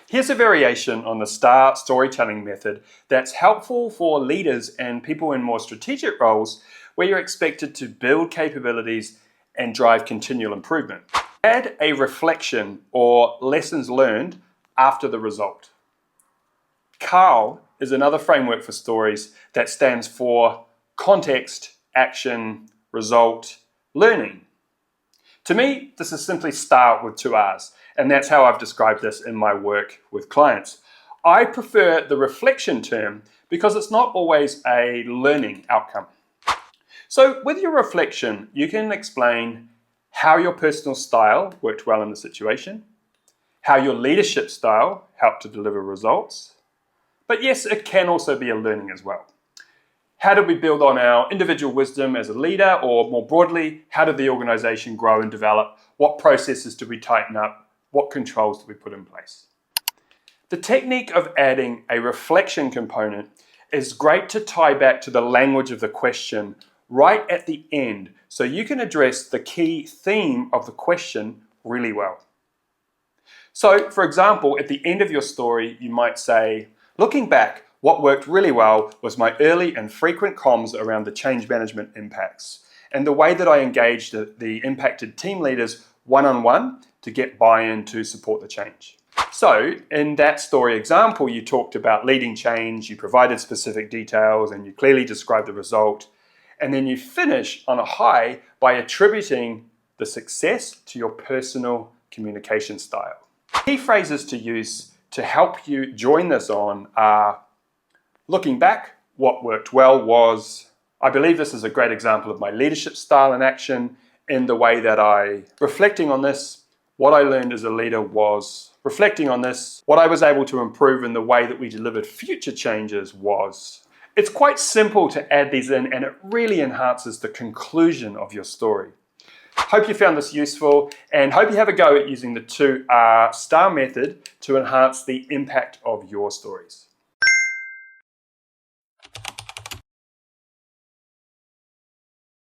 Here's a variation on the STARR storytelling method that's helpful for leaders and people in more strategic roles where you're expected to build capabilities and drive continual improvement. Add a reflection or lessons learned after the result. CARL is another framework for stories that stands for context, action, result, learning. To me, this is simply STARR with 2 R's, and that's how I've described this in my work with clients. I prefer the reflection term because it's not always a learning outcome. So with your reflection, you can explain how your personal style worked well in the situation, how your leadership style helped to deliver results, but yes, it can also be a learning as well. How did we build on our individual wisdom as a leader, or more broadly, how did the organization grow and develop? What processes did we tighten up? What controls did we put in place? The technique of adding a reflection component is great to tie back to the language of the question right at the end, so you can address the key theme of the question really well. So, for example, at the end of your story, you might say, looking back, what worked really well was my early and frequent comms around the change management impacts and the way that I engaged the impacted team leaders one-on-one to get buy-in to support the change. So in that story example, you talked about leading change, you provided specific details, and you clearly described the result. And then you finish on a high by attributing the success to your personal communication style. Key phrases to use to help you join this on are, looking back, what worked well was, I believe this is a great example of my leadership style in action in the way that reflecting on this, what I learned as a leader was, reflecting on this, what I was able to improve in the way that we delivered future changes was. It's quite simple to add these in, and it really enhances the conclusion of your story. Hope you found this useful, and hope you have a go at using the 2R STARR method to enhance the impact of your stories.